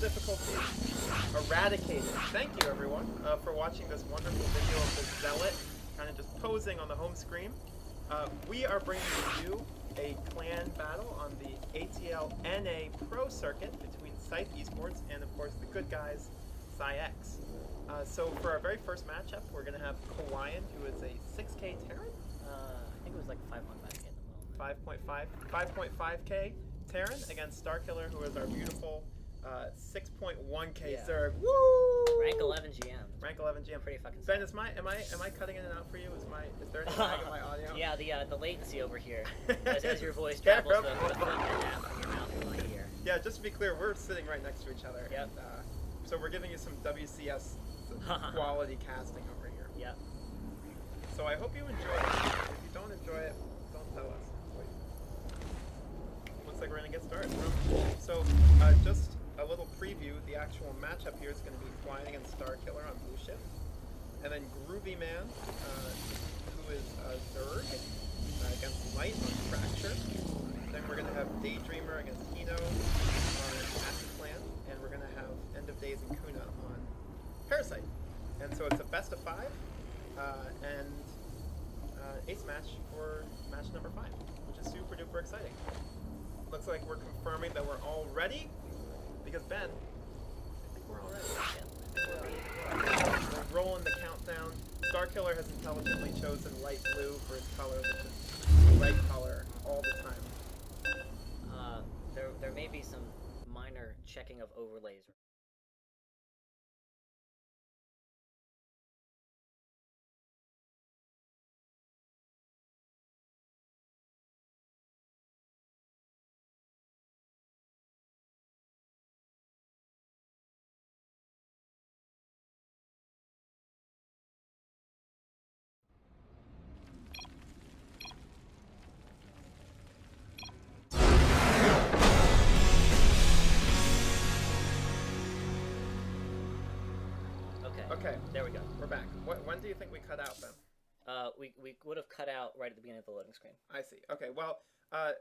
difficulty eradicated. Thank you, everyone, for watching this wonderful video of the Zealot kind of just posing on the home screen. We are bringing you a clan battle on the ATL NA Pro Circuit between Scyth Esports and, of course, the good guys, PsiX. So for our very first matchup, we're going to have Kawaiian, who is a 6K Terran. I think it was like 5.5K at the moment. 5.5K Terran against Starkiller, who is our beautiful 6.1K Yeah. Zerg. Woo! Rank 11 GM. Rank 11 GM. Pretty fucking Ben, solid. am I cutting in and out for you? Is there any lag in my audio? Yeah, the latency over here, as your voice Yeah, travels bro. the foot and a half from your mouth to my ear. Yeah, just to be clear, we're sitting right next to each other. Yep. And, so we're giving you some WCS quality casting over here. Yep. So I hope you enjoy it. If you don't enjoy it, don't tell us. Looks like we're gonna get started. So just a little preview. The actual matchup here is going to be Kawaiian against Starkiller on blue shift, and then Groovy Man, who is Zerg, against Light on Fracture. Then we're going to have Daydreamer against Hino on Acid Clan, and we're going to have End of Days and Kuna on Parasite. And so it's a best of 5 and ace match for match number 5, which is super duper exciting. Looks like we're confirming that we're all ready. Because Ben, I think we're all ready. We're rolling the countdown. Starkiller has intelligently chosen light blue for his color, which is the right color all the time. There may be some minor checking of overlays. Okay, There we go. we're back. When do you think we cut out, Ben? We would have cut out right at the beginning of the loading screen. I see. Okay, well,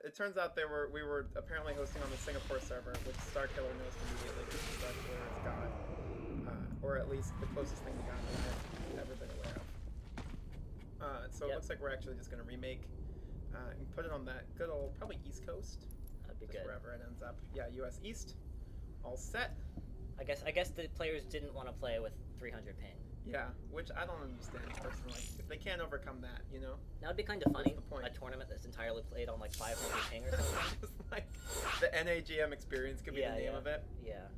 it turns out we were apparently hosting on the Singapore server, which Starkiller knows immediately because Starkiller is God. Or at least the closest thing to God that I've ever been aware of. So it looks like we're actually just going to remake and put it on that good old, probably East Coast. That'd be Just good. wherever it ends up. Yeah, US East. All set. I guess the players didn't want to play with 300 ping. Yeah, which I don't understand personally. If they can't overcome that, you know? That would be kind of funny. the point? A tournament that's entirely played on like 500 ping or something. Just like the NAGM experience could be the name of it. Yeah.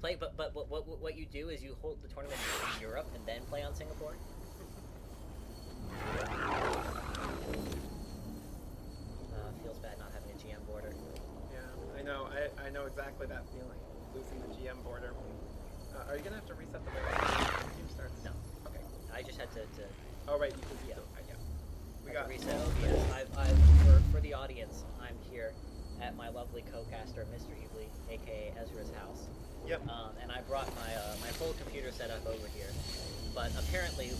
But what you do is you hold the tournament in Europe and then play on Singapore. Feels bad not having a GM border. Yeah, I know. I know exactly that feeling, losing the GM border. Are you gonna have to reset the team starts? No. Okay. I just had to Oh right, because Yeah. yeah. We had got to reset OBS. For the audience, I'm here at my lovely co-caster, Mr. Evely, aka Ezra's house. Yep. And I brought my full computer setup over here. But apparently,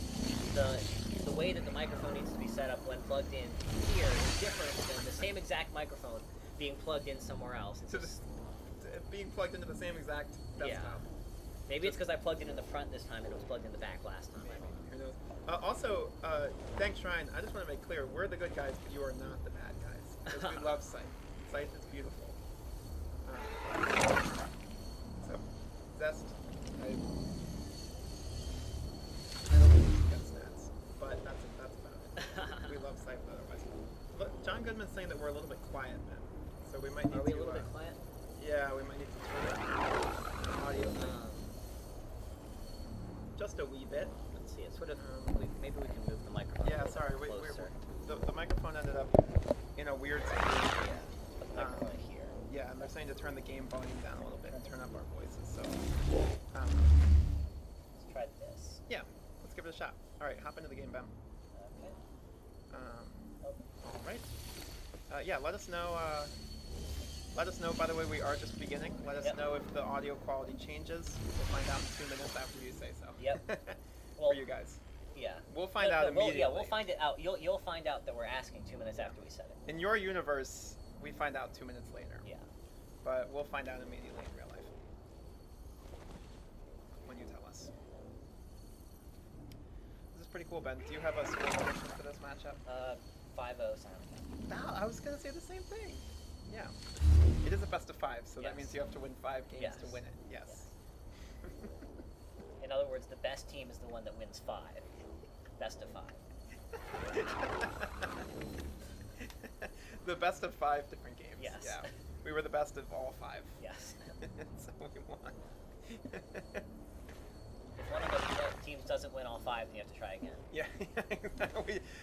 the way that the microphone needs to be set up when plugged in here is different than the same exact microphone being plugged in somewhere else. It's being plugged into the same exact desktop. Maybe it's because I plugged it in the front this time and it was plugged in the back last time. Who knows? Also, thanks, Shrine. I just want to make clear, we're the good guys, but you are not the bad guys. Because we love Scythe. Scythe is beautiful. So, Zest, I don't think you got stats, but that's about it. We love Scythe otherwise. Look, John Goodman's saying that we're a little bit quiet, man. So we might need to... Are we a little bit quiet? Yeah, we might need to turn the audio thing just a wee bit. Let's see. It's sort of. Maybe we can move the microphone. Yeah, sorry. Closer. The microphone ended up in a weird situation. Yeah. Put the microphone here. Yeah, and they're saying to turn the game volume down a little bit and turn up our voices. So, Let's try this. yeah, let's give it a shot. All right, hop into the game, Ben. Okay. All right. Yeah, let us know. Let us know. By the way, we are just beginning. Let us know if the audio quality changes. We'll find out in 2 minutes after you say so. Yep. For you guys. Yeah. We'll find out immediately. Yeah, we'll find it out. You'll find out that we're asking 2 minutes after we said it. In your universe, we find out 2 minutes later. Yeah. But we'll find out immediately in real life. pretty cool, Ben. Do you have a score prediction for this matchup? 5-0 sound. No, I was gonna say the same thing. Yeah. It is a best of 5, so that Yes. means you have to win 5 games Yes. to win it. Yes. In other words, the best team is the one that wins 5. Best of 5. The best of 5 different games. Yes. Yeah. We were the best of all 5. Yes. So we won. If one of the teams doesn't win all 5, then you have to try again. Yeah.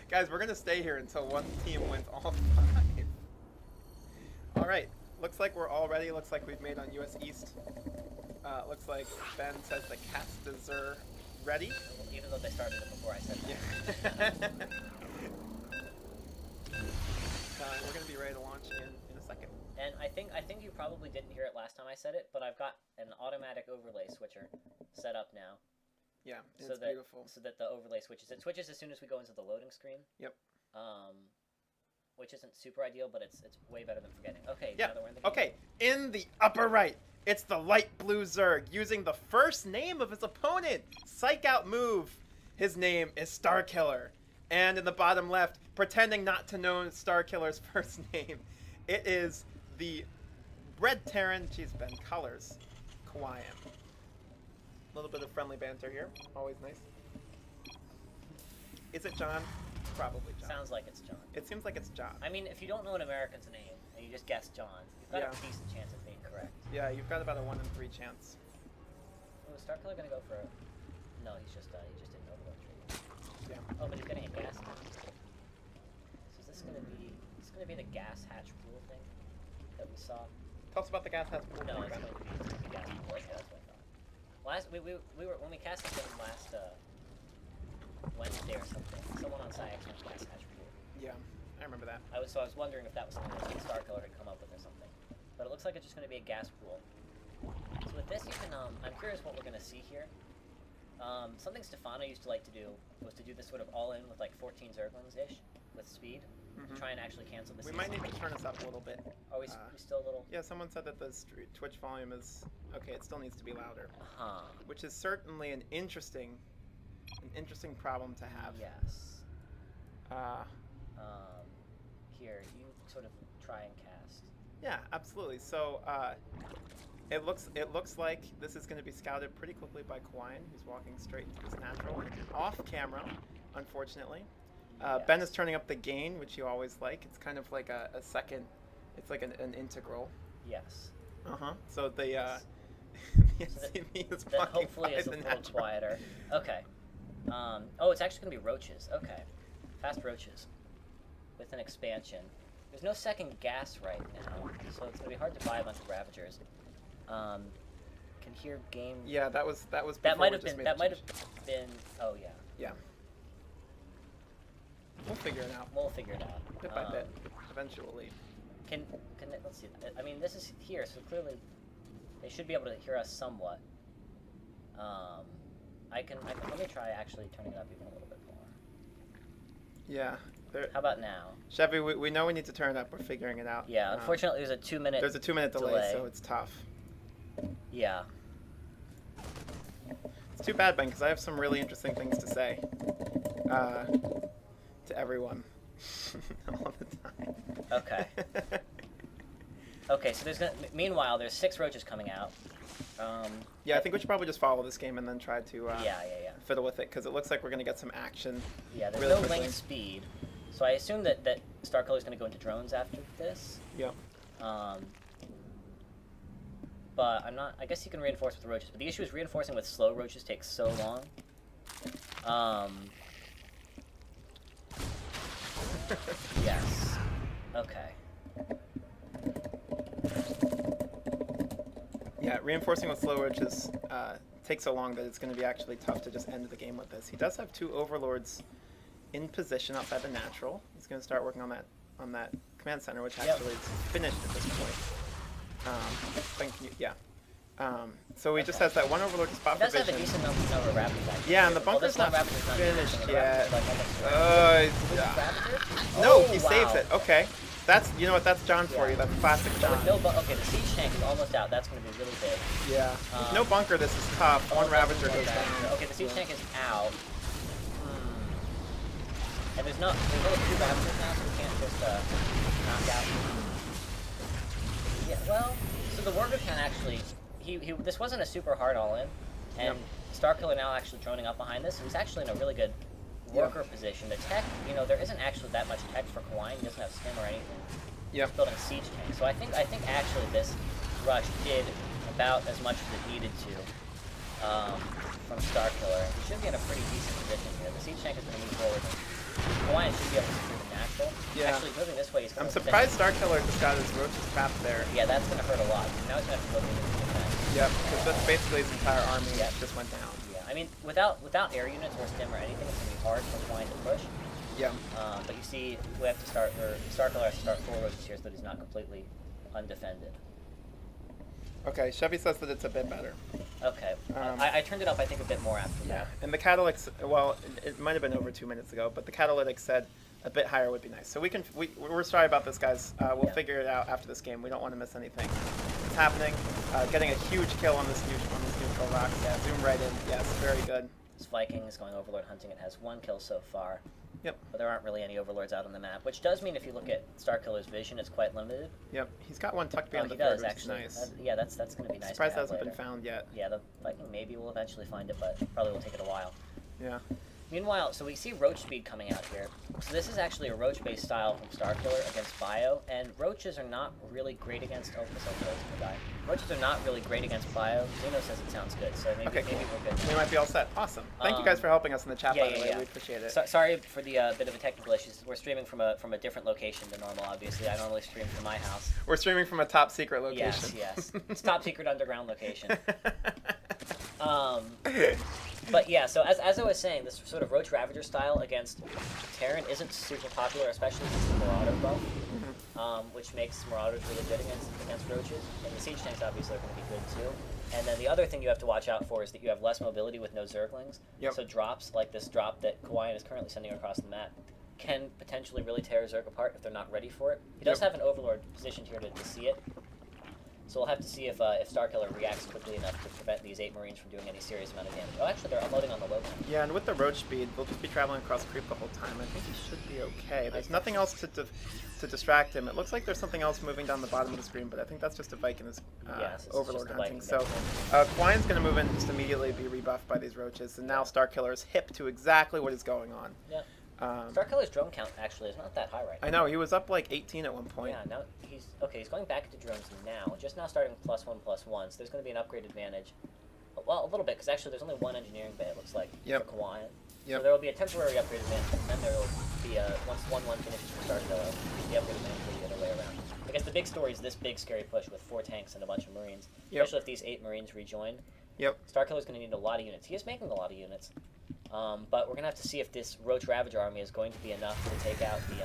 Guys, we're gonna stay here until one team wins all 5. All right. Looks like we're all ready. Looks like we've made on US East. Looks like Ben says the casters are ready. Even though they started it before I said that. Yeah. We're gonna be ready to launch in a second. And I think you probably didn't hear it last time I said it, but I've got an automatic overlay switcher set up now. Yeah, So it's that beautiful. so that the overlay switches. It switches as soon as we go into the loading screen. Yep. Which isn't super ideal, but it's way better than forgetting. Okay. Yeah. Now that we're in the game. Okay. In the upper right, it's the light blue Zerg using the first name of his opponent. Psych out move. His name is Starkiller. And in the bottom left, pretending not to know Starkiller's first name, it is the Red Terran. Jeez, Ben, colors. Kawaiian. A little bit of friendly banter here. Always nice. Is it John? Probably John. Sounds like it's John. It seems like it's John. I mean, if you don't know an American's name and you just guess John, you've got Yeah. a decent chance of being correct. Yeah, you've got about a 1 in 3 chance. Oh, is Starkiller gonna go for a... No, he just didn't know the tree. Yeah. Oh, but he's gonna hit gas now. So is this gonna be the gas hatch pool thing that we saw? Tell us about the gas house. No, it's going to be the gas pool. Okay, that's what I thought. We were when we cast this thing last Wednesday or something. Someone on PsiX went to gas hatch pool. Yeah, I remember that. I was wondering if that was something that Starkiller had come up with or something. But it looks like it's just going to be a gas pool. So with this, you can. I'm curious what we're going to see here. Something Stefano used to like to do was to do this sort of all in with like 14 Zerglings-ish with speed to try and actually cancel the We might need to turn this up a little bit. Are we still a little... Yeah, someone said that the Twitch volume is... Okay, it still needs to be louder. Huh. Which is certainly an interesting problem to have. Yes. Uh, Here, you sort of try and cast. yeah, absolutely. So, it looks like this is going to be scouted pretty quickly by Kawaiian, who's walking straight into this natural. Off camera, unfortunately. Ben is turning up the gain, which you always like. It's kind of like a second... It's like an integral. Yes. Uh-huh. So the the SCV is That walking hopefully by is a the little natural. quieter. Okay. Oh, it's actually going to be roaches. Okay. Fast roaches. With an expansion. There's no second gas right now, so it's going to be hard to buy a bunch of Ravagers. Can hear game... Yeah, that was. That before might we have just been... made That the might change. have been... Oh, yeah. Yeah. We'll figure it out. We'll figure it out. Bit by bit. Eventually. Let's see. I mean, this is here, so clearly they should be able to hear us somewhat. Let me try actually turning it up even a little bit more. Yeah. How about now? Chevy, we know we need to turn it up. We're figuring it out. Yeah, unfortunately there's a 2-minute There's a 2-minute delay, so it's tough. Yeah. It's too bad, Ben, because I have some really interesting things to say to everyone all the time. Okay. Okay, so meanwhile, there's 6 roaches coming out. Yeah, I think we should probably just follow this game and then try to Yeah. fiddle with it, because it looks like we're going to get some action. Yeah, there's really no quickly. link speed. So I assume that Starkiller is going to go into drones after this. Yep. But I'm not... I guess you can reinforce with roaches, but the issue is reinforcing with slow roaches takes so long. Yes. Okay. Yeah, reinforcing with slow roaches takes so long that it's going to be actually tough to just end the game with this. He does have 2 overlords in position outside the natural. He's going to start working on that command center, which actually is finished at this point. So he just has that 1 overlord to spot He does for have a vision. decent number of Raptors, actually. Yeah, and the Well, bunker's this not Raptor's not finished even- yet. Like, No, Oh, he wow. saves it. Okay. That's, you know what, that's John for Yeah. you. That's classic John. Okay, the siege tank is almost out. That's going to be really big. Yeah. With no bunker, this is tough. 1 Ravager goes down. Okay, the siege tank is out. And there's only 2 Ravagers now, so we can't just knock out. Yeah, well, so the Worker can actually, this wasn't a super hard all-in, and Starkiller now actually droning up behind this, so he's actually in a really good Worker position. The tech, there isn't actually that much tech for Kawaii. He doesn't have stim or anything. He's building a siege tank. So I think actually this rush did about as much as it needed to from Starkiller. He should be in a pretty decent position here. The siege tank is going to move forward. Kawaii should be able to secure the natural. Yeah. Actually, moving this way, he's I'm surprised Starkiller just got his roaches trapped there. Yeah, that's going to hurt a lot. Now he's going to have to go to the defense. Yep, because that's basically his entire army just went down. Yeah, I mean, without air units or stim or anything, it's going to be hard for Kawaii to push. Yeah. But you see, we have to Starkiller has to start 4 roaches here so that he's not completely undefended. Okay, Chevy says that it's a bit better. Okay. I turned it up, I think, a bit more after that. And the catalytics, well, it might have been over 2 minutes ago, but the catalytics said a bit higher would be nice. So we're sorry about this, guys. We'll figure it out after this game. We don't want to miss anything. It's happening. Getting a huge kill on this neutral rock. Yeah, zoom right in. Yes, very good. This Viking is going Overlord hunting. It has 1 kill so far. Yep. But there aren't really any Overlords out on the map, which does mean if you look at Starkiller's vision, it's quite limited. Yep. He's got 1 tucked behind the third, which actually. is nice. Yeah, that's going to be nice. Surprised that hasn't been found yet. Yeah, the Viking maybe will eventually find it, but probably will take it a while. Yeah. Meanwhile, so we see Roach Speed coming out here. So this is actually a Roach-based style from Starkiller against Bio, and Roaches are not really great against... Oh, this Overlord's gonna die. Roaches are not really great against Bio. Zeno says it sounds good, so maybe we're good. We might be all set. Awesome. Thank you guys for helping us in the chat, by the way. We appreciate it. Sorry for the bit of a technical issue. We're streaming from a different location than normal, obviously. I normally stream from my house. We're streaming from a top secret location. Yes. It's top secret underground location. But yeah, so as I was saying, this sort of Roach Ravager style against Terran isn't super popular, especially since the Marauder buff, which makes Marauders really good against Roaches. And the Siege Tanks obviously are going to be good too. And then the other thing you have to watch out for is that you have less mobility with no Zerglings. Yep. So drops like this drop that Kawaii is currently sending across the map can potentially really tear Zerg apart if they're not ready for it. He does have an Overlord positioned here to see it. So we'll have to see if Starkiller reacts quickly enough to prevent these 8 Marines from doing any serious amount of damage. Oh, actually, they're unloading on the low ground. Yeah, and with the Roach speed, they'll just be traveling across creep the whole time. I think he should be okay. There's nothing else to distract him. It looks like there's something else moving down the bottom of the screen, but I think that's just a Viking is Overlord hunting. So Quaine's going to move in just immediately, be rebuffed by these Roaches, and now Starkiller is hip to exactly what is going on. Yeah. Starkiller's drone count actually is not that high right now. I know, he was up like 18 at one point. Yeah, now he's going back to drones now, just now starting +1/+1, so there's going to be an upgrade advantage. Well, a little bit, because actually there's only 1 engineering bay, it looks like, for Kawaii. So there will be a temporary upgrade advantage, and then there will be once 1/1 finishes for Starkiller, the upgrade advantage will be the other way around. I guess the big story is this big scary push with 4 tanks and a bunch of Marines, especially if these 8 Marines rejoin. Starkiller's going to need a lot of units. He is making a lot of units. But we're going to have to see if this Roach Ravager army is going to be enough to take out the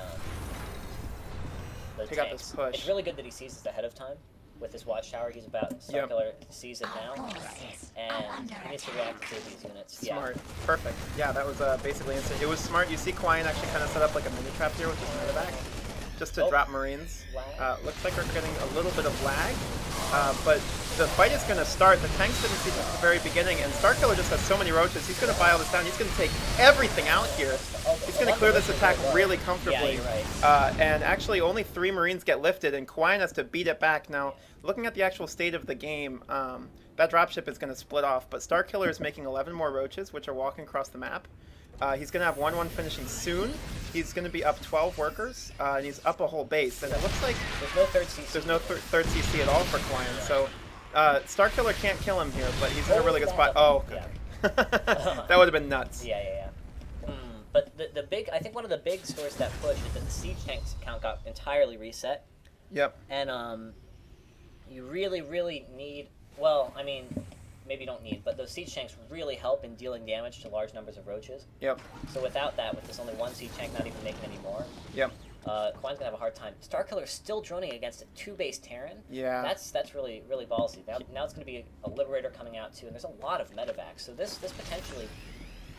tanks. This push. It's really good that he sees this ahead of time. With this watchtower, he's about Starkiller sees it now, and he needs to react to these units. Smart. Perfect. Yeah, that was basically instant. It was smart. You see Quain actually kind of set up like a mini trap here with his medevac, just to drop Marines. Looks like we're getting a little bit of lag, but the fight is going to start. The tanks didn't see this at the very beginning, and Starkiller just has so many Roaches. He's going to buy all this down. He's going to take everything out here. He's going to clear this attack really comfortably. And actually, only 3 Marines get lifted, and Quain has to beat it back. Now, looking at the actual state of the game, that dropship is going to split off, but Starkiller is making 11 more Roaches, which are walking across the map. He's going to have 1/1 finishing soon. He's going to be up 12 workers, and he's up a whole base. And it looks like there's no third CC. There's no third CC at all for Quain. So Starkiller can't kill him here, but he's in a really good spot. Oh, that would have been nuts. But the big, I think one of the big stories of that push is that the siege tanks count got entirely reset. And you really, really need. Well, I mean, maybe you don't need, but those siege tanks really help in dealing damage to large numbers of Roaches. So without that, with this only 1 siege tank not even making any more, Quain's gonna have a hard time. Starkiller is still droning against a 2-base Terran. That's really ballsy. Now it's gonna be a Liberator coming out too, and there's a lot of medevacs. So this potentially,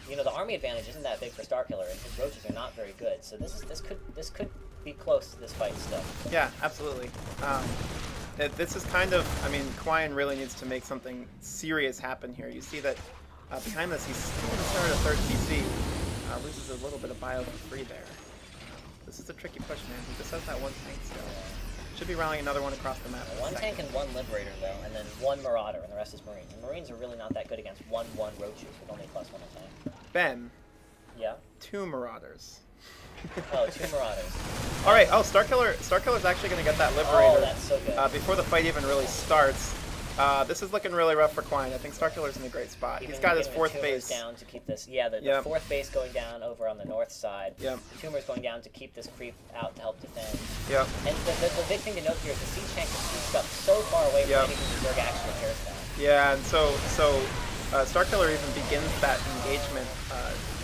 the army advantage isn't that big for Starkiller, and his Roaches are not very good. So this could be close to this fight still. Yeah, absolutely. This is kind of, I mean, Quain really needs to make something serious happen here. You see that behind this, he's going to start a 3rd CC loses a little bit of bio for free there. This is a tricky push, man. He just has that one tank still. Should be rallying another one across the map. One tank and one Liberator, though, and then one Marauder, and the rest is Marines. And Marines are really not that good against 1-1 Roaches with only +1 attack. Ben. Yeah? 2 Marauders. Oh, 2 Marauders. Alright, oh, Starkiller's actually going to get that Liberator. Oh, that's so good. Before the fight even really starts. This is looking really rough for Quine. I think Starkiller's in a great spot. He's got his 4th base. Down to keep this, the 4th base going down over on the north side. Yep. The Tumor's going down to keep this creep out to help defend. Yep. And the big thing to note here is the siege tank is scooped up so far away from anything the Zerg actually cares about. Yeah, and so Starkiller even begins that engagement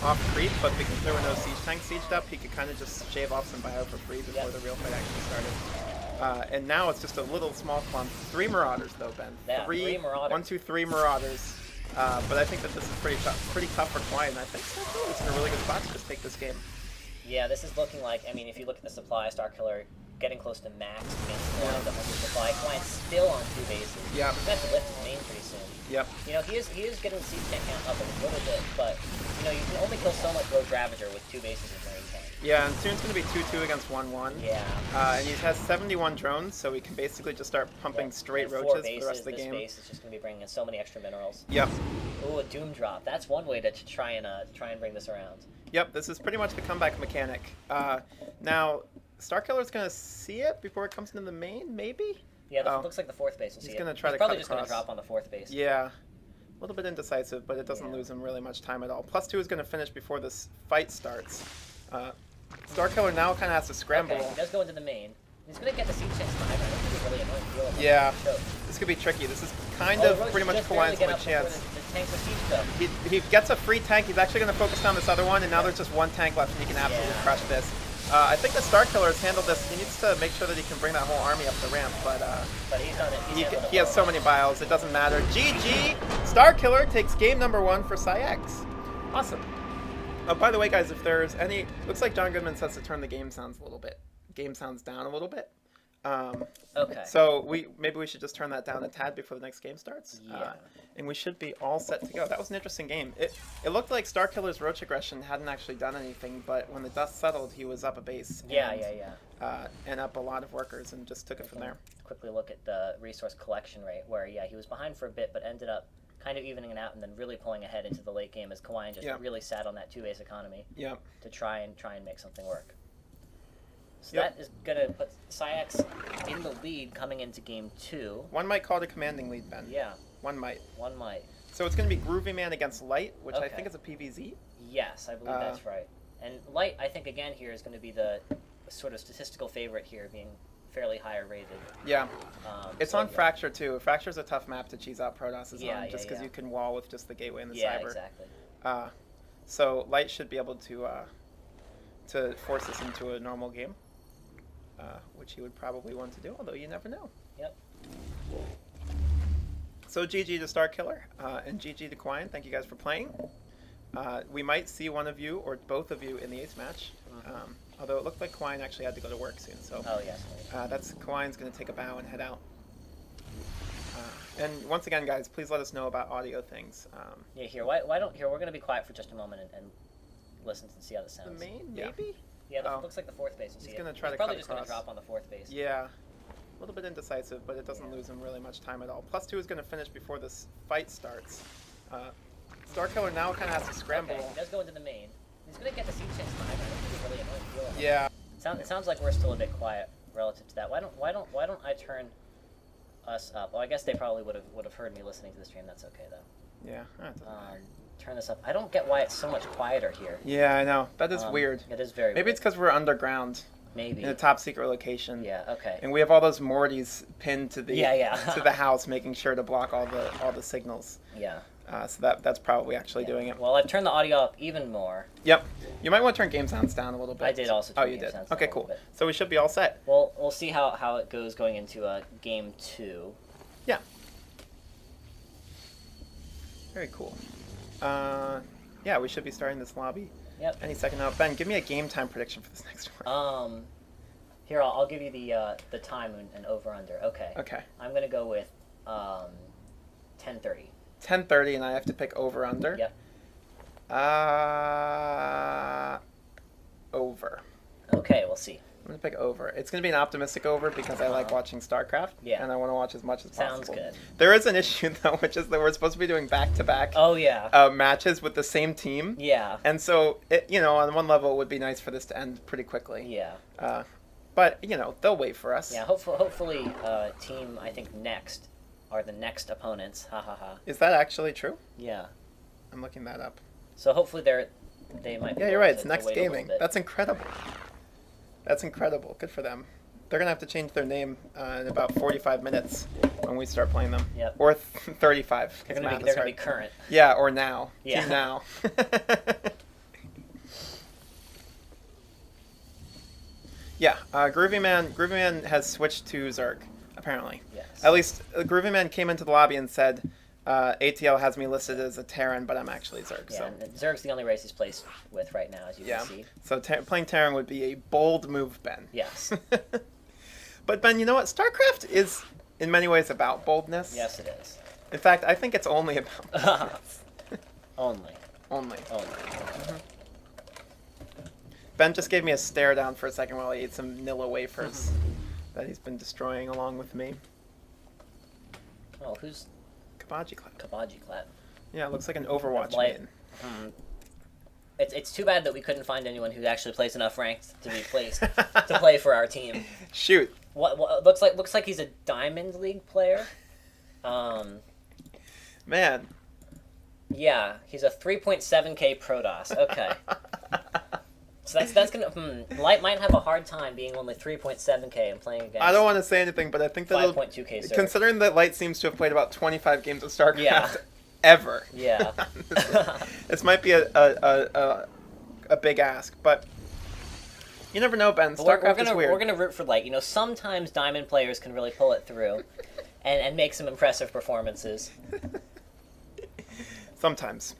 off creep, but because there were no siege tanks sieged up, he could kind of just shave off some bio for free before the real fight actually started. And now it's just a little small clump. 3 Marauders though, Ben. Yeah, 3 Marauders. 1, 2, 3 Marauders. But I think that this is pretty tough for Quine. I think Starkiller's in a really good spot to just take this game. Yeah, this is looking like, I mean, if you look at the supply, Starkiller getting close to max against the 100 supply. Quine's still on 2 bases. Yeah. He's going to have to lift his main pretty soon. Yep. You know, he is getting the siege tank count up a little bit, but, you know, you can only kill so much Rogue Ravager with 2 bases of Marine tank. Yeah, and soon it's going to be 2-2 against 1-1. Yeah. And he has 71 drones, so we can basically just start pumping straight roaches for the rest of the game. This base is just going to be bringing in so many extra minerals. Yep. Ooh, a Doom Drop. That's one way to try and bring this around. Yep, this is pretty much the comeback mechanic. Now, Starkiller's going to see it before it comes into the main, maybe? Yeah, looks like the 4th base will see it. He's going to try to probably cut just going to across. drop on the 4th base. Yeah. A little bit indecisive, but it doesn't lose him really much time at all. +2 is going to finish before this fight starts. Starkiller now kind of has to scramble. Okay, he does go into the main. He's going to get the siege tanks behind him. I think he's really annoying to deal with. Yeah. This could be tricky. This is kind of pretty much Quine's only chance. The tanks are sieged up. He gets a free tank. He's actually going to focus on this other one, and now there's just 1 tank left, and he can absolutely crush this. I think the Starkiller has handled this. He needs to make sure that he can bring that whole army up the ramp, but he's done it. He has so many bios, it doesn't matter. GG! Starkiller takes game number 1 for PsiX. Awesome. Oh, by the way, guys, if there's any... Looks like John Goodman says to turn the game sounds down a little bit. Okay. So maybe we should just turn that down a tad before the next game starts. Yeah. And we should be all set to go. That was an interesting game. It looked like Starkiller's Roach aggression hadn't actually done anything, but when the dust settled, he was up a base. And up a lot of workers and just took it from there. Quickly look at the resource collection rate, where he was behind for a bit, but ended up kind of evening it out and then really pulling ahead into the late game as Quine just really sat on that 2-base economy to try and make something work. So that is going to put PsiX in the lead coming into game 2. One might call it a commanding lead, Ben. Yeah. One might. One might. So it's going to be Groovy Man against Light, which I think is a PVZ? Yes, I believe that's right. And Light, I think, again, here is going to be the sort of statistical favorite here, being fairly higher rated. Yeah. It's on Fracture, too. Fracture's a tough map to cheese out Protosses on, just because you can wall with just the gateway and the cyber. Yeah, exactly. So Light should be able to force us into a normal game. Which he would probably want to do, although you never know. Yep. So GG to Starkiller, and GG to Quine. Thank you guys for playing. We might see one of you or both of you in the 8th match, although it looked like Quine actually had to go to work soon. So that's Quine's going to take a bow and head out. And once again, guys, please let us know about audio things. Why don't we're going to be quiet for just a moment and listen and see how this sounds. The main, maybe? Yeah, looks like the 4th base. He's going to try to probably cut just going to drop on the 4th base. Yeah. A little bit indecisive, but it doesn't lose him really much time at all. +2 is going to finish before this fight starts. Starkiller now kind of has to scramble. Okay, he does go into the main. He's going to get the siege tanks behind him. I think he's really annoying to deal with. Yeah. It sounds like we're still a bit quiet relative to that. Why don't I turn us up? Well, I guess they probably would have heard me listening to the stream. That's okay though. Yeah. Turn this up. I don't get why it's so much quieter here. Yeah, I know. That is weird. It is very Maybe weird. it's because we're underground. Maybe. In a top secret location. Yeah, okay. And we have all those Mortys pinned to the to the house, making sure to block all the signals. Yeah. So that's probably actually doing it. Well, I've turned the audio up even more. Yep. You might want to turn game sounds down a little bit. I did also turn you game did. sounds down Okay, a cool. little bit. So we should be all set. Well, we'll see how it goes going into game 2. Yeah. Very cool. Yeah, we should be starting this lobby any second now. Ben, give me a game time prediction for this next one. Here, I'll give you the time and over-under. Okay. Okay. I'm going to go with 10:30. 10:30, and I have to pick over-under? Yep. Okay, we'll see. I'm going to pick over. It's going to be an optimistic over because I like watching StarCraft. Yeah. And I want to watch as much as possible. Sounds good. There is an issue, though, which is that we're supposed to be doing back-to-back Oh, yeah. matches with the same team. Yeah. And so, on one level, it would be nice for this to end pretty quickly. Yeah. But, they'll wait for us. Yeah, hopefully team, I think, next are the next opponents. Ha ha ha. Is that actually true? Yeah. I'm looking that up. So hopefully they might be Yeah, you're able right. to- It's to Next wait a little Gaming. bit. That's incredible. That's incredible. Good for them. They're going to have to change their name in about 45 minutes when we start playing them. Yep. Or 35. They're going to be current. Yeah, or now. Yeah. Team now. Yeah, Groovy Man has switched to Zerg, apparently. Yes. At least Groovy Man came into the lobby and said, ATL has me listed as a Terran, but I'm actually Zerg. Yeah, So. and Zerg's the only race he's placed with right now, as you can see. So playing Terran would be a bold move, Ben. Yes. But Ben, you know what? StarCraft is in many ways about boldness. Yes, it is. In fact, I think it's only about boldness. Only. Only. Mm-hmm. Ben just gave me a stare down for a second while he ate some Nilla wafers that he's been destroying along with me. Oh, who's Kabaji Clap. Kabaji Clap? Yeah, it looks like an Overwatch Light. main. It's too bad that we couldn't find anyone who actually plays enough ranked to be placed to play for our team. Shoot. What looks like he's a Diamond League player. Man. Yeah, he's a 3.7k Protoss. Okay. So that's gonna Light might have a hard time being only 3.7k and playing against. I don't want to say anything, but I think that 5.2k Zerg. considering that Light seems to have played about 25 games of StarCraft ever. Yeah. This might be a big ask, but you never know, Ben. StarCraft is weird. We're gonna root for Light. Sometimes Diamond players can really pull it through, and make some impressive performances. Sometimes.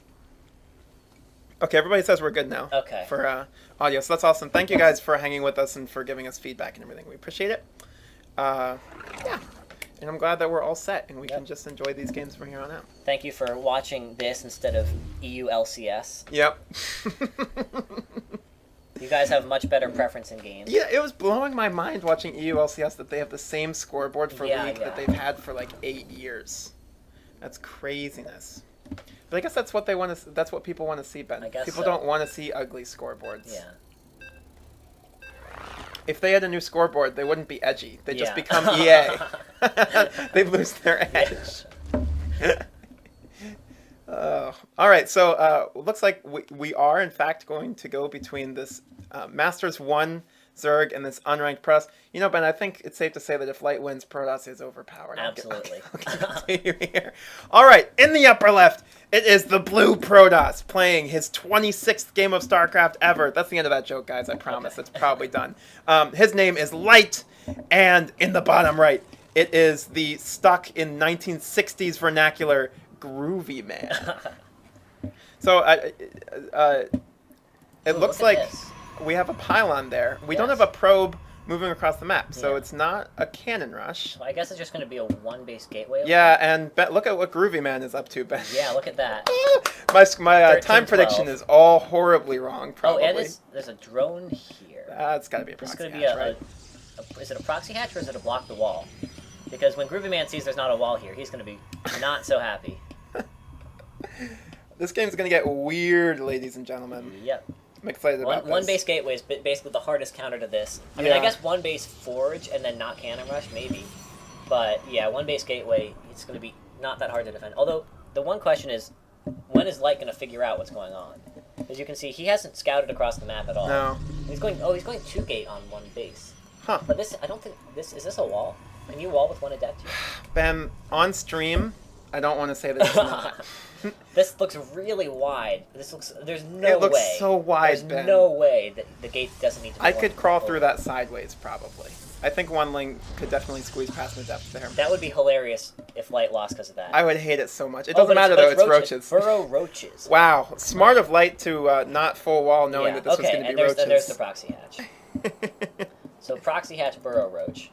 Okay, everybody says we're good now. Okay. For audio, so that's awesome. Thank you guys for hanging with us and for giving us feedback and everything. We appreciate it. Yeah. And I'm glad that we're all set and we can just enjoy these games from here on out. Thank you for watching this instead of EU LCS. Yep. You guys have much better preference in games. Yeah, it was blowing my mind watching EULCS that they have the same scoreboard for League that they've had for like 8 years. That's craziness. But I guess that's what they want to. That's what people want to see, Ben. I guess people so. don't want to see ugly scoreboards. Yeah. If they had a new scoreboard, they wouldn't be edgy. They'd just Yeah. become EA. They'd lose their edge. All right, so looks like we are, in fact, going to go between this Masters 1 Zerg and this unranked Protoss. Ben, I think it's safe to say that if Light wins, Protoss is overpowered. Absolutely. I'll continue here. All right, in the upper left, it is the blue Protoss playing his 26th game of StarCraft ever. That's the end of that joke, guys. I promise. Okay. It's probably done. His name is Light, and in the bottom right, it is the stuck in 1960s vernacular Groovy Man. So it looks like we have a pylon there. We don't have a probe moving across the map, so it's not a cannon rush. So I guess it's just going to be a one-base gateway. Yeah, and look at what Groovy Man is up to, Ben. Yeah, look at that. my 13, time prediction is all horribly wrong, probably. Oh, and there's a drone here. That's got to be a This is proxy going to be hatch, right? is it a proxy hatch or is it a block the wall? Because when Groovy Man sees there's not a wall here, he's going to be not so happy. This game's going to get weird, ladies and gentlemen. Yep. I'm excited about this. One base gateway is basically the hardest counter to this. I mean, I guess one base forge and then not cannon rush, maybe. But yeah, one base gateway, it's going to be not that hard to defend. Although, the one question is, when is Light going to figure out what's going on? As you can see, he hasn't scouted across the map at all. No. He's going 2 gate on one base. Huh. But I don't think is this a wall? Can you wall with one adept here? Ben, on stream, I don't want to say that it's not. This looks really wide. There's no way. It looks so wide, There's Ben. no way that the gate doesn't need to be I one could crawl over. through that sideways, probably. I think one link could definitely squeeze past an adept there. That would be hilarious if Light lost because of that. I would hate it so much. It doesn't but matter, but though. It's roaches. Burrow roaches. Wow. Smart of Light to not full wall knowing that this was going to be roaches. And there's the proxy hatch. So proxy hatch, burrow roach.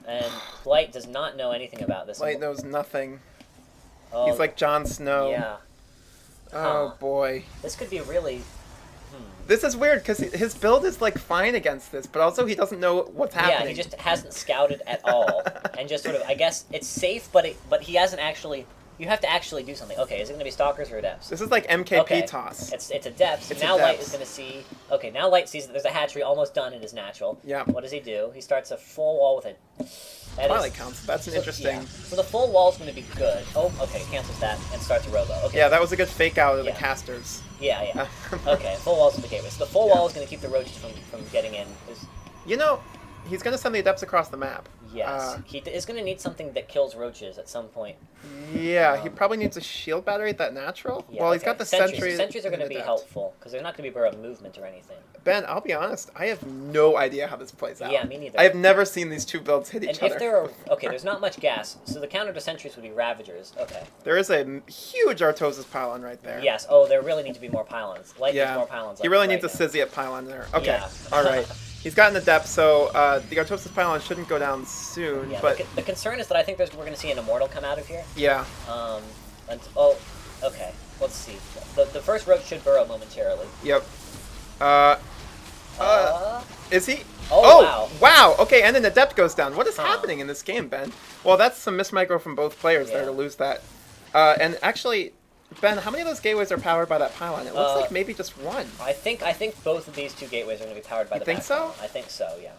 And Light does not know anything about this. Light knows nothing. Oh, He's like Jon Snow. Yeah. Oh, Huh. boy. This could be really This is weird because his build is like fine against this, but also he doesn't know what's happening. Yeah, he just hasn't scouted at all, and just sort of, I guess it's safe, but he hasn't actually. You have to actually do something. Okay, is it going to be Stalkers or Adepts? This is like MKP okay. toss. It's Adepts. It's now Adepts. Light is going to see. Okay, now Light sees that there's a hatchery almost done in his natural. Yeah. What does he do? He starts a full wall with it. Twilight counts. That's an interesting. Yeah. So the full wall is going to be good. Oh, okay, cancels that and starts a robo. Okay. Yeah, that was a good fake out of the casters. Yeah. Okay, full wall's the gateway. So the full wall is going to keep the roaches from getting in. You know, he's going to send the Adepts across the map. Yes. He is going to need something that kills roaches at some point. Yeah, he probably needs a shield battery at that natural. Yeah, well, he's got the sentries. Sentries are going to be helpful because there's not going to be burrow movement or anything. Ben, I'll be honest, I have no idea how this plays out. Yeah, me neither. I have never seen these two builds hit each and other. If there are okay, there's not much gas, so the counter to sentries would be Ravagers. Okay. There is a huge Artosis pylon right there. Yes. Oh, there really need to be more pylons. Light needs more pylons. He really needs a Scythiat pylon there. Okay. Yeah. All right. He's gotten the depth, so the Artosis pylon shouldn't go down soon. Yeah, but the concern is that I think we're going to see an Immortal come out of here. Yeah. Okay. Let's see. The first roach should burrow momentarily. Yep. Is he? Oh, wow. Okay, and then the depth goes down. What is happening in this game, Ben? Well, that's some mismicro from both players there to lose that. And actually, Ben, how many of those gateways are powered by that pylon? It looks like maybe just one. I think both of these two gateways are going to be powered by the back pylon. I think so, yeah.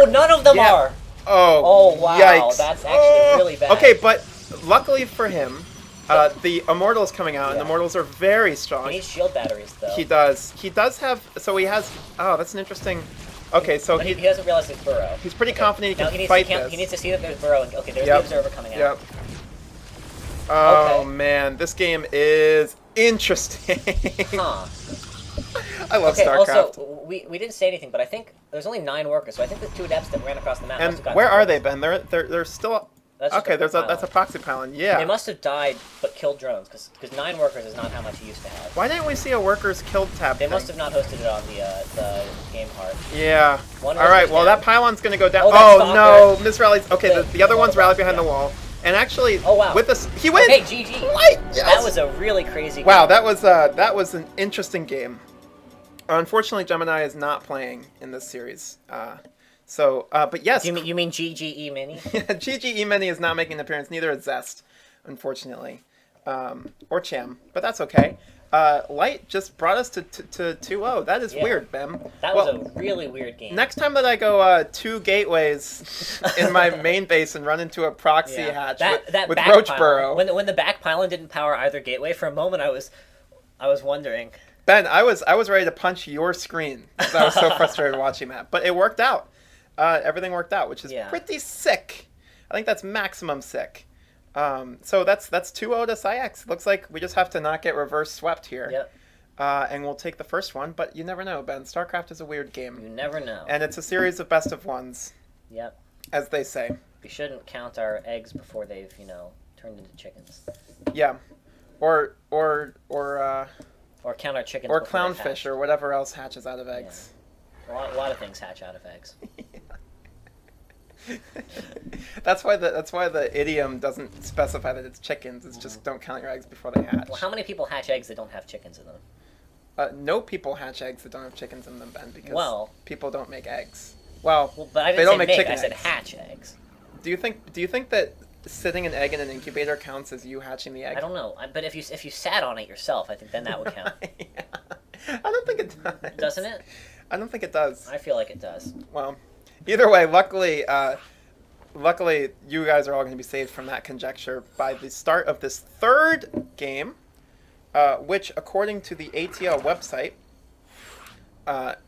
None of them are! Oh, wow. Yikes. That's actually really bad. Okay, but luckily for him, the Immortal is coming out, and the Immortals are very strong. He needs shield batteries, though. He does. He does have... So he has... Oh, that's an interesting... Okay, so he doesn't realize there's burrow. He's pretty confident he can fight this. He needs to see that there's burrow. Okay, there's the observer coming out. Yep. Oh, man. This game is interesting. I love StarCraft. Also, we didn't say anything, but I think there's only 9 workers, so I think the 2 Adepts that ran across the map and must have gotten where are they, Ben? They're still... Okay, that's a proxy pylon, yeah. They must have died, but killed drones, because 9 workers is not how much you used to have. Why didn't we see a workers killed tab They must have not hosted it on the game heart. Yeah. Alright, well that pylon's gonna go down. Oh no, misrallies. Okay, the other one's rallied behind the wall. And actually, with this, he wins! Okay, GG! Light! Yes! That was a really crazy game. Wow, that was an interesting game. Unfortunately, Gemini is not playing in this series. But yes. You mean GGE Mini? GGE Mini is not making an appearance. Neither is Zest, unfortunately, or Cham. But that's okay. Light just brought us to 2-0. That is weird, Ben. That was a really weird game. Next time that I go 2 gateways in my main base and run into a proxy hatch with Roach Burrow. When the back pylon didn't power either gateway, for a moment I was wondering. Ben, I was ready to punch your screen because I was so frustrated watching that. But it worked out. Everything worked out, which is pretty sick. I think that's maximum sick. So that's 2-0 to PsiX. Looks like we just have to not get reverse swept here. Yep. And we'll take the first one, but you never know, Ben. StarCraft is a weird game. You never know. And it's a series of best of ones. Yep. As they say. We shouldn't count our eggs before they've, turned into chickens. Yeah. Or count our chickens. Or clownfish or whatever else hatches out of eggs. Yeah. A lot of things hatch out of eggs. That's why the idiom doesn't specify that it's chickens. It's just don't count your eggs before they hatch. Well, how many people hatch eggs that don't have chickens in them? No people hatch eggs that don't have chickens in them, Ben, because people don't make eggs. But I didn't they don't say make chicken eggs. I said hatch eggs. Do you think that sitting an egg in an incubator counts as you hatching the egg? I don't know, but if you sat on it yourself, I think then that would count. Yeah. I don't think it does. Doesn't it? I don't think it does. I feel like it does. Well, either way, luckily you guys are all going to be saved from that conjecture by the start of this third game, which, according to the ATL website,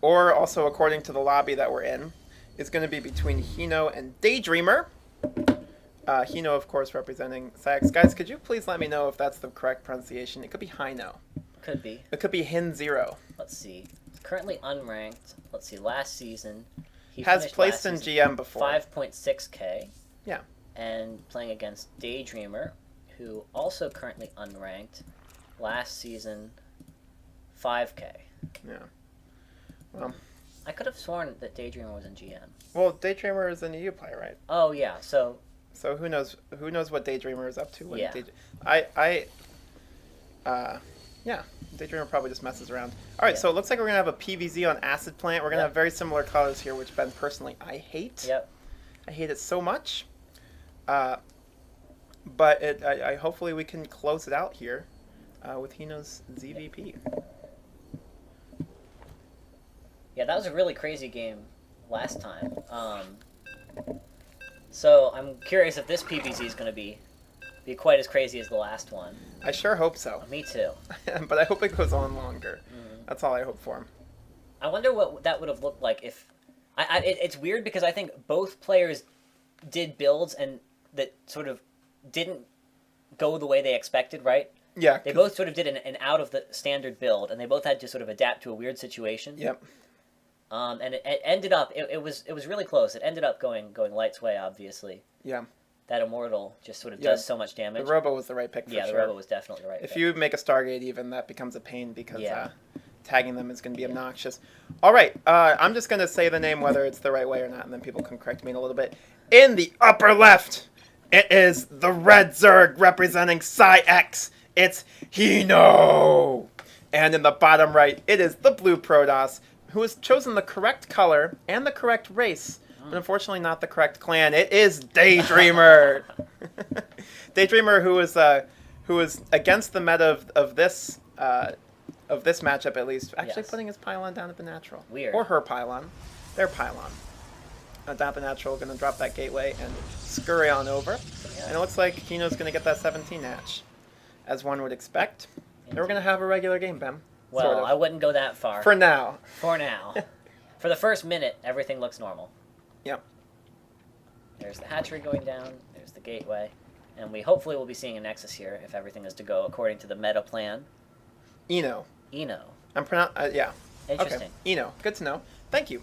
or also according to the lobby that we're in, is going to be between Hino and Daydreamer. Hino, of course, representing PsiX. Guys, could you please let me know if that's the correct pronunciation? It could be Hino. Could be. It could be Hin Zero. Let's see. He's currently unranked. Let's see. Last season, he has placed in GM before. 5.6K. Yeah. And playing against Daydreamer, who also currently unranked. Last season, 5K. Yeah. Well, I could have sworn that Daydreamer was in GM. Well, Daydreamer is an EU player, right? Oh yeah. So who knows what Daydreamer is up to? Yeah. Yeah, Daydreamer probably just messes around. All right, Yeah. so it looks like we're going to have a PVZ on Acid Plant. We're going to Yep. have very similar colors here, which Ben personally I hate. Yep. I hate it so much. But I hopefully we can close it out here with Hino's ZVP. Yeah, that was a really crazy game last time. So I'm curious if this PVZ is going to be quite as crazy as the last one. I sure hope so. Me too. But I hope it goes on longer. Mm. That's all I hope for him. I wonder what that would have looked like if... it's weird because I think both players did builds and that sort of didn't go the way they expected, right? Yeah. They both sort of did an out of the standard build, and they both had to sort of adapt to a weird situation. Yep. And it ended up it was really close. It ended up going Light's way, obviously. Yeah. That Immortal just sort of Yeah. does so much damage. The Robo was the right pick for yeah, sure. the Robo was definitely the right If pick. you make a Stargate even, that becomes a pain because Yeah. tagging them is going to be obnoxious. All right, I'm just going to say the name whether it's the right way or not, and then people can correct me in a little bit. In the upper left, it is the red Zerg representing PsiX. It's Hino. And in the bottom right, it is the blue Protoss, who has chosen the correct color and the correct race, but unfortunately not the correct clan. It is Daydreamer. Daydreamer, who is against the meta of this matchup at least, actually Yes. putting his pylon down at the natural. Weird. Or her pylon. Their pylon. Down at the natural, going to drop that gateway and scurry on over. Yeah. And it looks like Hino's going to get that 17 natch, as one would expect. And we're going to have a regular game, Ben. Well, sort of. I wouldn't go that far. For now. For now. For the first minute, everything looks normal. Yep. There's the hatchery going down. There's the gateway. And we hopefully will be seeing a Nexus here if everything is to go according to the meta plan. Eno. Eno. Yeah. Interesting. Okay. Eno. Good to know. Thank you.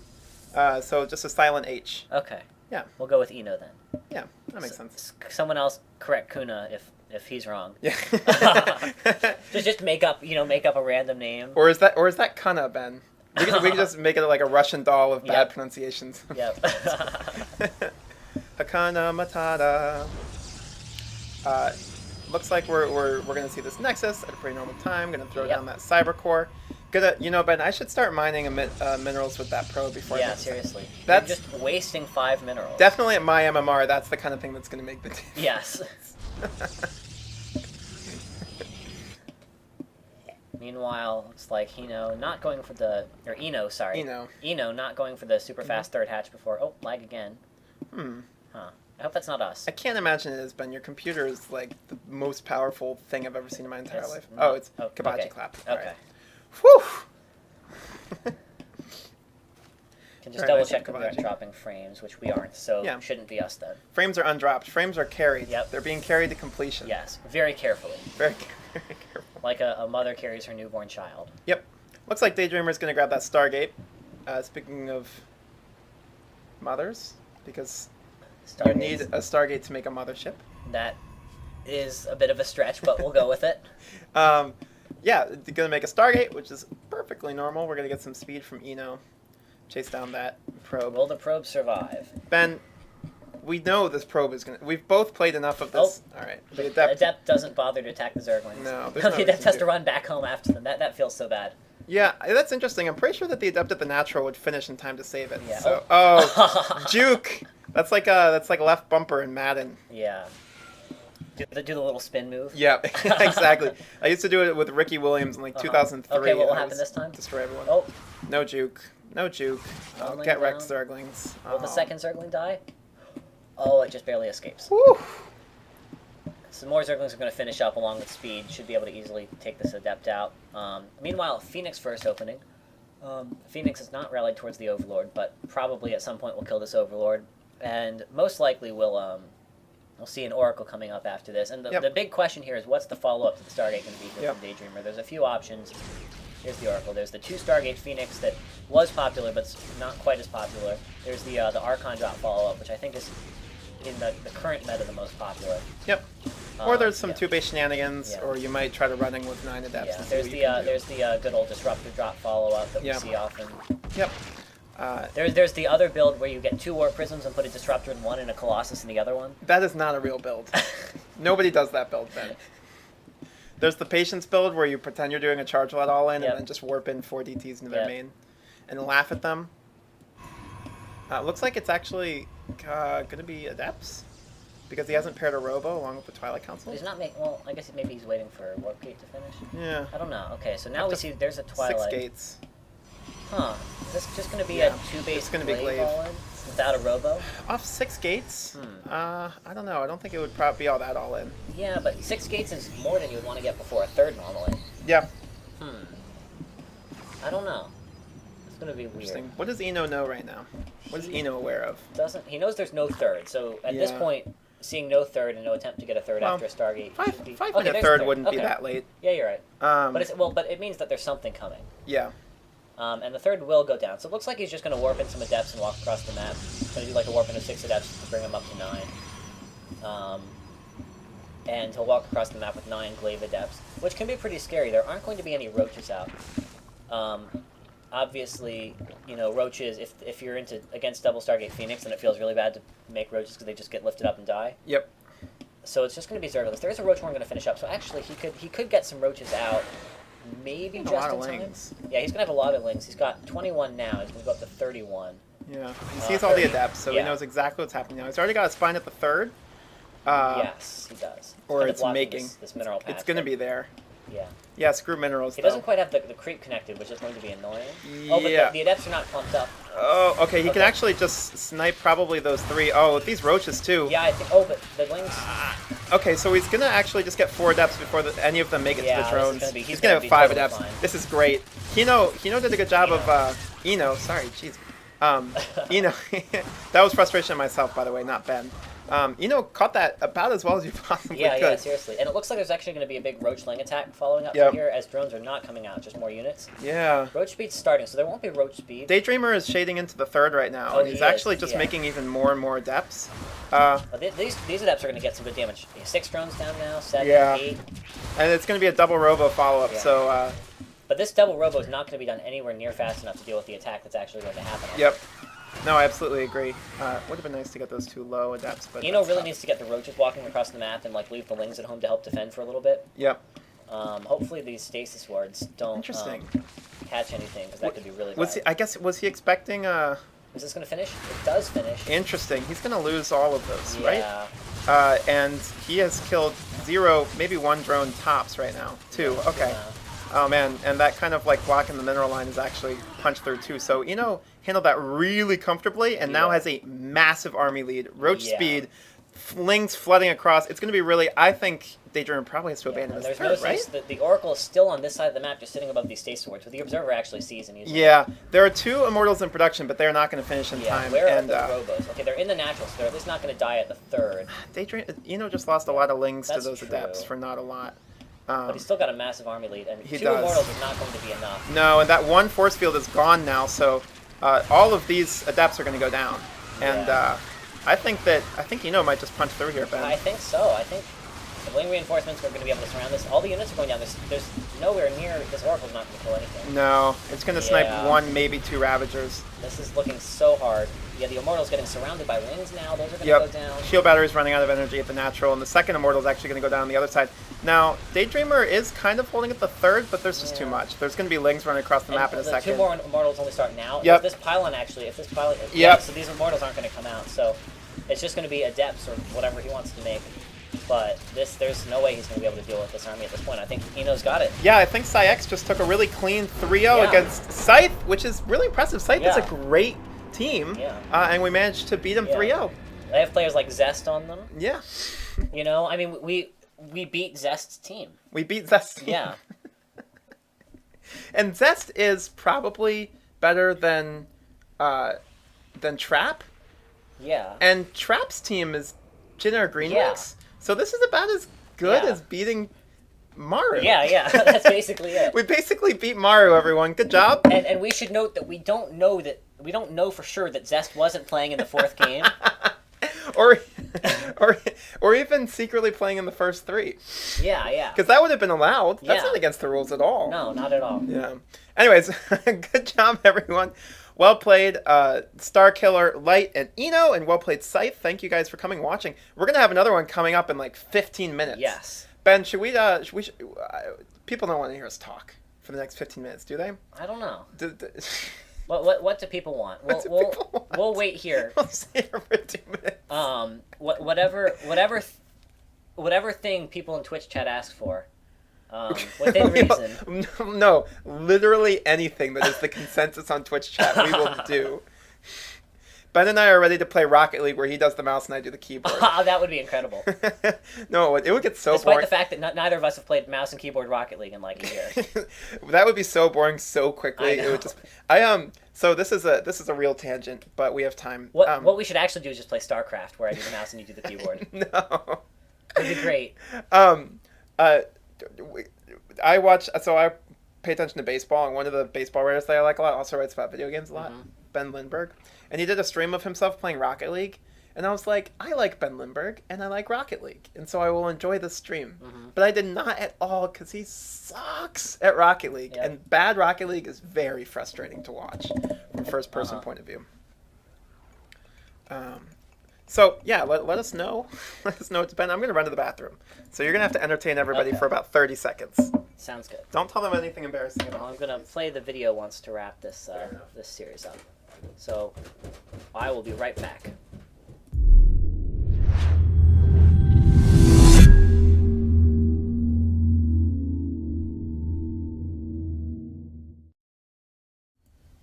So just a silent H. Okay. Yeah. We'll go with Eno then. Yeah, that makes sense. Someone else correct Kuna if he's wrong. Yeah. just make up a random name. Or is that Kana, Ben? We can just make it like a Russian doll of bad Yep. pronunciations. Yep. Hakana Matata. Looks like we're gonna see this Nexus at a pretty normal time. Gonna throw Yep. down that Cyber Core. Ben, I should start mining minerals with that probe before. Yeah, I seriously. That's- You're just wasting 5 minerals. Definitely at my MMR, that's the kind of thing that's gonna make the difference. Yes. Meanwhile, it's like Eno not going for Eno not going for the super fast third hatch before. Oh, lag again. Huh. I hope that's not us. I can't imagine it is, Ben. Your computer is like the most powerful thing I've ever seen in my entire It's life. not- Oh, it's oh, Kabachi okay. clap. All Okay. right. Whew! Can just Very double nice, check if we're Kabachi. dropping frames, which we aren't, so Yeah. shouldn't be us then. Frames are undropped. Frames are carried. Yep. They're being carried to completion. Yes, very carefully. Very, very careful. Like a mother carries her newborn child. Yep. Looks like Daydreamer's going to grab that Stargate. Speaking of mothers, because you need a Stargate to make a mothership. That is a bit of a stretch, but we'll go with it. Yeah, they're going to make a Stargate, which is perfectly normal. We're going to get some speed from Eno. Chase down that probe. Will the probe survive? Ben, we know this probe is going to... We've both played enough of this. All right. The Adept doesn't bother to attack the Zerglings. No, there's The no Adept reason has to. to run back home after them. That feels so bad. Yeah, that's interesting. I'm pretty sure that the Adept at the Natural would finish in time to save it. Yeah. So, juke! That's like left bumper in Madden. Yeah. Do the little spin move. Yeah, exactly. I used to do it with Ricky Williams in like 2003. Okay, what will and I happen was this time? Destroy everyone. Oh, No juke. No juke. Oh, Zergling get wrecked, down. Zerglings. will the Oh. second Zergling die? Oh, it just barely escapes. Whew. So more Zerglings are going to finish up along with speed. Should be able to easily take this Adept out. Meanwhile, Phoenix first opening. Phoenix is not rallied towards the Overlord, but probably at some point will kill this Overlord. And most likely we'll see an Oracle coming up after this. And Yep. the big question here is what's the follow-up to the Stargate going to be here Yep. from Daydreamer? There's a few options. Here's the Oracle. There's the 2 Stargate Phoenix that was popular, but not quite as popular. There's the Archon drop follow-up, which I think is, in the current meta, the most popular. Yep. Or there's some yeah. 2-base shenanigans, Yeah. or you might try to running with 9 Adepts. Yeah, and see there's what the you can do. there's the good old Disruptor drop follow-up that we Yeah. see often. Yep. There's the other build where you get 2 Warp Prisms and put a Disruptor in one and a Colossus in the other one. That is not a real build. Nobody does that build, Ben. There's the patience build where you pretend you're doing a charge lot all in Yep. and then just warp in 4 DTs into their Yep. main and laugh at them. Looks like it's actually going to be Adepts because he hasn't paired a Robo along with the Twilight Council. He's not making. Well, I guess maybe he's waiting for Warp Gate to finish. Yeah. I don't know. Okay, so now Up we to see there's a 6 Twilight. gates. Huh? Is this just going to be Yeah, a 2 base it's gonna be glaive. all-in without a Robo? Off 6 gates? Hmm. I don't know. I don't think it would probably be all that all in. Yeah, but 6 gates is more than you would want to get before a third normally. Yeah. I don't know. It's going to be weird. Interesting. What does Eno know right now? What is Eno aware of? He knows there's no third, so at this Yeah. point, seeing no third and no attempt to get a third Well, after a Stargate should be... 5 Okay, minute there's third a wouldn't be Okay. that late. Yeah, you're right. But But it means that there's something coming. yeah. And the third will go down. So it looks like he's just going to warp in some Adepts and walk across the map. He's going to do like a warp into 6 Adepts to bring him up to 9. And he'll walk across the map with 9 Glaive Adepts, which can be pretty scary. There aren't going to be any Roaches out. Obviously, you know, Roaches, if you're against double Stargate Phoenix, then it feels really bad to make Roaches because they just get lifted up and die. Yep. So it's just going to be Zerglings. There is a Roach we're going to finish up, so actually he could get some Roaches out. Maybe A just lot in of time. lings. Yeah, he's gonna have a lot of lings. He's got 21 now. He's gonna go up to 31. Yeah. He sees all the 30. Adepts, so Yeah. he knows exactly what's happening now. He's already got a spine at the third. Yes, he does. Or Kinda it's blocking making. this mineral patch. It's going to be there. Yeah. Yeah, screw minerals, He though. doesn't quite have the creep connected, which is going to be annoying. Oh, but Yeah. the Adepts are not pumped up. Oh, okay. He can Okay. actually just snipe probably those 3. Oh, with these Roaches, too. Yeah, I think. Oh, but the lings. Okay, so he's going to actually just get 4 Adepts before any of them make it Yeah, to this the is drones. gonna be- He's he's going gonna to be have 5 totally Adepts. fine. This is great. Hino did a good job Eno. of... Eno, sorry, jeez. Eno, that was frustration of myself, by the way, not Ben. Eno caught that about as well as you possibly Yeah, could. yeah, seriously. And it looks like there's actually going to be a big Roachling attack following up Yep. from here, as drones are not coming out, just more units. Yeah. Roach speed's starting, so there won't be Roach speed. Daydreamer is shading into the third right now, Oh, and he he's is, actually just yeah. making even more and more Adepts. But these Adepts are going to get some good damage. 6 drones down now, 7, Yeah. 8. And it's going to be a double Robo follow-up, Yeah. so... But this double Robo is not going to be done anywhere near fast enough to deal with the attack that's actually going to happen. Yep. No, I absolutely agree. Would have been nice to get those 2 low Adepts, but... Eno that's really tough. needs to get the Roaches walking across the map and like leave the Lings at home to help defend for a little bit. Yep. Hopefully these Stasis Wards don't Interesting. catch anything, because that could be really Was he, bad. I guess, was he expecting... Is this going to finish? It does finish. Interesting. He's going to lose all of those, right? Yeah. And he has killed 0, maybe 1 drone tops right now. 2, okay. Yeah. Oh man, and that kind of like blocking the mineral line is actually punched through too. So Eno handled that really comfortably and now Yeah. has a massive army lead. Roach Yeah. speed, flings flooding across. It's going to be really, I think Daydream probably has to abandon And his there's no third, right? sense that the Oracle is still on this side of the map, just sitting above these Stasis Wards, but the Observer actually sees and uses it. Yeah, there are 2 Immortals in production, but they're not going to finish in Yeah, time. where and are the Robos? Okay, they're in the natural, so they're at least not going to die at the third. Daydream, Eno just lost a lot of lings to That's those true. Adepts for not a lot. But he's still got a massive army lead, and He 2 does. Immortals is not going to be enough. No, and that 1 force field is gone now, so all of these Adepts are going to go down. And Yeah. I think Eno might just punch through here, Ben. I think so. I think the wing reinforcements are going to be able to surround this. All the units are going down. There's nowhere near... This Oracle's not going to kill anything. No, it's going to snipe Yeah. 1, maybe 2 Ravagers. This is looking so hard. Yeah, the Immortal's getting surrounded by wings now. Those are going to Yep. go down. Shield battery's running out of energy at the natural, and the second Immortal is actually going to go down on the other side. Now, Daydreamer is kind of holding at the third, but there's just too Yeah. much. There's going to be Lings running across the map in a the second. 2 more Immortals only start now. Yep. If this pylon... Yep. Yeah, so these Immortals aren't going to come out. So it's just going to be Adepts or whatever he wants to make. But there's no way he's going to be able to deal with this army at this point. I think Eno's got it. Yeah, I think PsiX just took a really clean 3-0 Yeah. against Scyth, which is really impressive. Scyth is a Yeah. great team, Yeah. And we managed to beat them Yeah. 3-0. They have players like Zest on them. Yeah. You know, I mean, we beat Zest's team. We beat Zest. Yeah. And Zest is probably better than Trap. Yeah. And Trap's team is Jin or Green Yeah. Wings. So this is about as good Yeah. as beating Maru. Yeah, that's basically it. We basically beat Maru, everyone. Good job. And we should note that we don't know for sure that Zest wasn't playing in the 4th game. or, or even secretly playing in the first 3. Yeah. Because that would have been allowed. That's Yeah. not against the rules at all. No, not at all. Yeah. Anyways, good job, everyone. Well played, Star Killer, Light, and Eno, and well played, Scythe. Thank you guys for coming and watching. We're going to have another one coming up in like 15 minutes. Yes. Ben, people don't want to hear us talk for the next 15 minutes, do they? I don't know. Do, do, What do people want? We'll wait here. We'll stay here for 2 minutes. Whatever thing people in Twitch chat ask for, within reason. No, literally anything that is the consensus on Twitch chat, we will do. Ben and I are ready to play Rocket League, where he does the mouse and I do the keyboard. That would be incredible. No, it would get so Despite boring. the fact that neither of us have played mouse and keyboard Rocket League in like a year. That would be so boring so quickly. I know. It would just. So this is a real tangent, but we have time. What we should actually do is just play StarCraft, where I do the mouse and you do the keyboard. No. It'd be great. I watch. So I pay attention to baseball, and one of the baseball writers that I like a lot also writes about video games a lot. Mm-hmm. Ben Lindbergh, and he did a stream of himself playing Rocket League, and I was like, I like Ben Lindbergh, and I like Rocket League, and so I will enjoy this stream. Mm-hmm. But I did not at all, because he sucks at Rocket League, Yep. and bad Rocket League is very frustrating to watch from a first-person point of view. So yeah, let us know. Let us know it's Ben. I'm gonna run to the bathroom, so you're gonna have to entertain everybody for about 30 seconds. Sounds good. Don't tell them anything embarrassing at Well, all. I'm gonna play the video once to wrap this this series up. So I will be right back.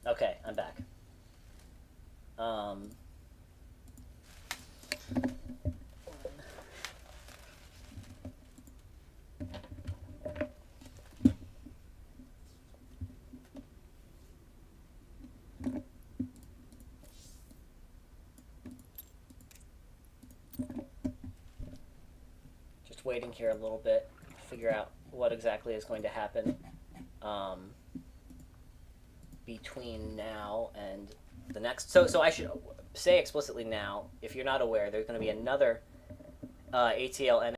Okay, I'm back. Just waiting here a little bit to figure out what exactly is going to happen between now and the next. So I should say explicitly now, if you're not aware, there's going to be another ATL